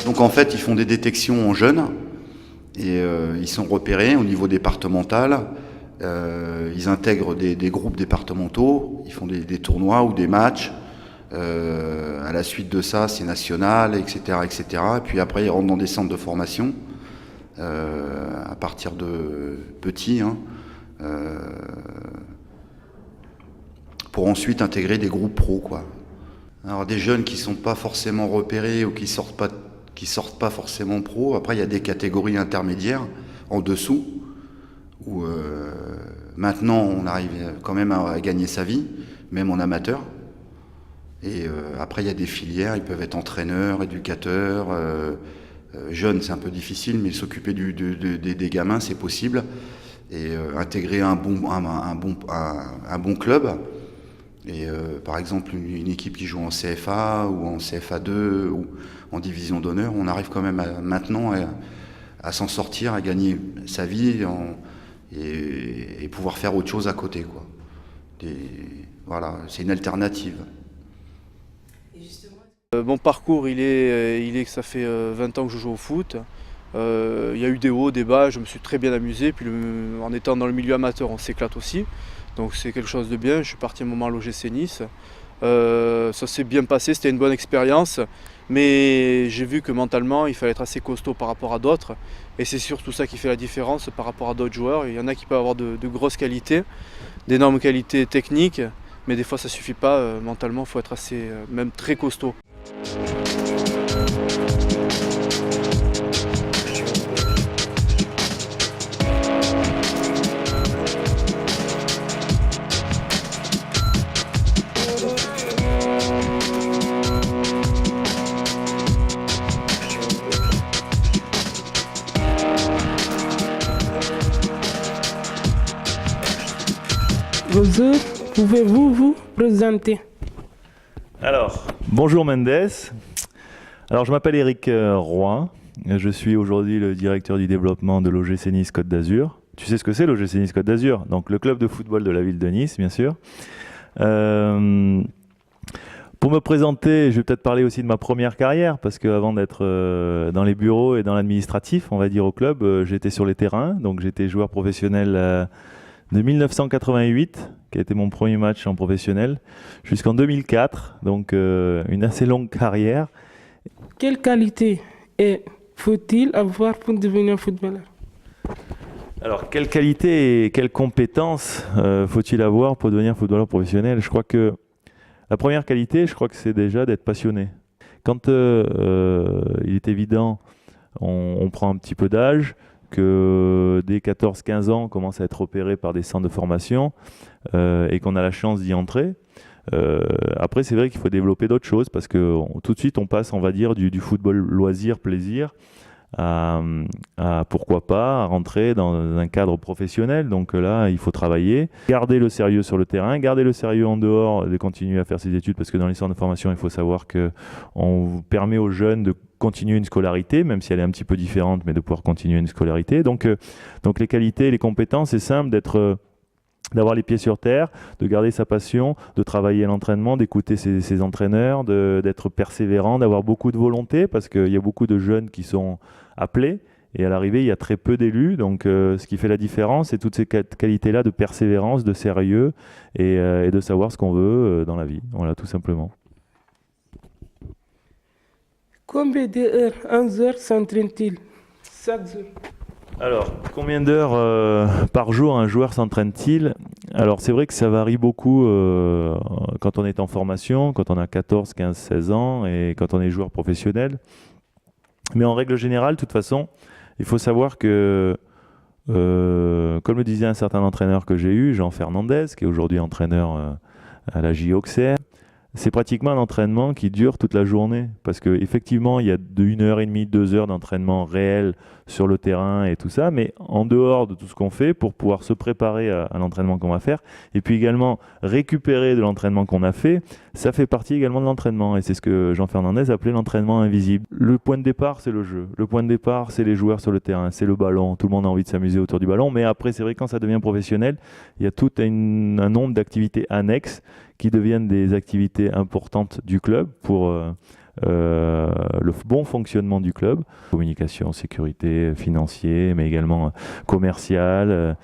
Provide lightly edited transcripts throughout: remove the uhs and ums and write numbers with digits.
Donc en fait, ils font des détections en jeunes et ils sont repérés au niveau départemental. Ils intègrent des groupes départementaux, ils font des tournois ou des matchs. À la suite de ça, c'est national, etc., etc. Et puis après, ils rentrent dans des centres de formation à partir de petits, pour ensuite intégrer des groupes pro, quoi. Alors des jeunes qui sont pas forcément repérés ou qui sortent pas forcément pro. Après, il y a des catégories intermédiaires en dessous où maintenant on arrive quand même à gagner sa vie, même en amateur. Et après, il y a des filières, ils peuvent être entraîneurs, éducateurs. Jeunes, c'est un peu difficile, mais s'occuper des gamins, c'est possible. Et intégrer un bon club. Et par exemple, une équipe qui joue en CFA ou en CFA2 ou en division d'honneur, on arrive quand même maintenant à s'en sortir, à gagner sa vie et pouvoir faire autre chose à côté, quoi. Voilà, c'est une alternative. Mon parcours, il est que ça fait 20 ans que je joue au foot. Il y a eu des hauts, des bas, je me suis très bien amusé. Puis en étant dans le milieu amateur, on s'éclate aussi. Donc c'est quelque chose de bien. Je suis parti un moment à l'OGC Nice. Ça s'est bien passé, c'était une bonne expérience. Mais j'ai vu que mentalement, il fallait être assez costaud par rapport à d'autres. Et c'est surtout ça qui fait la différence par rapport à d'autres joueurs. Il y en a qui peuvent avoir de grosses qualités, d'énormes qualités techniques. Mais des fois, ça ne suffit pas. Mentalement, il faut être assez, même très costaud. Bonjour, pouvez-vous vous présenter? Alors, bonjour Mendes. Alors, je m'appelle Eric Roy. Je suis aujourd'hui le directeur du développement de l'OGC Nice Côte d'Azur. Tu sais ce que c'est l'OGC Nice Côte d'Azur? Donc, le club de football de la ville de Nice, bien sûr. Pour me présenter, je vais peut-être parler aussi de ma première carrière, parce qu'avant d'être dans les bureaux et dans l'administratif, on va dire au club, j'étais sur les terrains. Donc, j'étais joueur professionnel de 1988, qui a été mon premier match en professionnel, jusqu'en 2004, donc une assez longue carrière. Quelle qualité faut-il avoir pour devenir footballeur? Alors, quelle qualité et quelles compétences faut-il avoir pour devenir footballeur professionnel? Je crois que la première qualité, je crois que c'est déjà d'être passionné. Quand il est évident, on prend un petit peu d'âge, que dès 14-15 ans, on commence à être opéré par des centres de formation et qu'on a la chance d'y entrer. Après, c'est vrai qu'il faut développer d'autres choses parce que tout de suite, on passe, on va dire, du football loisir, plaisir, à pourquoi pas, à rentrer dans un cadre professionnel. Donc là, il faut travailler, garder le sérieux sur le terrain, garder le sérieux en dehors, de continuer à faire ses études parce que dans les centres de formation, il faut savoir qu'on permet aux jeunes de continuer une scolarité, même si elle est un petit peu différente, mais de pouvoir continuer une scolarité. Donc les qualités, les compétences, c'est simple d'avoir les pieds sur terre, de garder sa passion, de travailler à l'entraînement, d'écouter ses entraîneurs, d'être persévérant, d'avoir beaucoup de volonté, parce qu'il y a beaucoup de jeunes qui sont appelés, et à l'arrivée, il y a très peu d'élus. Donc ce qui fait la différence, c'est toutes ces qualités-là de persévérance, de sérieux, et de savoir ce qu'on veut dans la vie. Voilà, tout simplement. Combien d'heures un joueur s'entraîne-t-il chaque jour? Alors, combien d'heures par jour un joueur s'entraîne-t-il? Alors, c'est vrai que ça varie beaucoup quand on est en formation, quand on a 14, 15, 16 ans et quand on est joueur professionnel. Mais en règle générale, de toute façon, il faut savoir que, comme le disait un certain entraîneur que j'ai eu, Jean Fernandez, qui est aujourd'hui entraîneur à la J Auxerre, c'est pratiquement un entraînement qui dure toute la journée. Parce qu'effectivement, il y a 1h30, 2 heures d'entraînement réel sur le terrain et tout ça, mais en dehors de tout ce qu'on fait pour pouvoir se préparer à l'entraînement qu'on va faire, et puis également récupérer de l'entraînement qu'on a fait, ça fait partie également de l'entraînement. Et c'est ce que Jean Fernandez appelait l'entraînement invisible. Le point de départ, c'est le jeu. Le point de départ, c'est les joueurs sur le terrain, c'est le ballon. Tout le monde a envie de s'amuser autour du ballon, mais après, c'est vrai, quand ça devient professionnel, il y a tout un nombre d'activités annexes qui deviennent des activités importantes du club pour le bon fonctionnement du club. Communication, sécurité, financier, mais également commercial,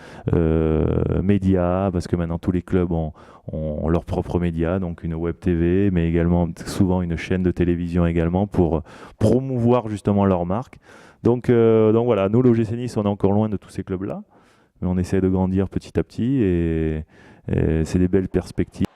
médias, parce que maintenant tous les clubs ont leurs propres médias, donc une web TV, mais également souvent une chaîne de télévision également pour promouvoir justement leur marque. Donc voilà, nous l'OGC Nice, on est encore loin de tous ces clubs-là, mais on essaie de grandir petit à petit et c'est des belles perspectives.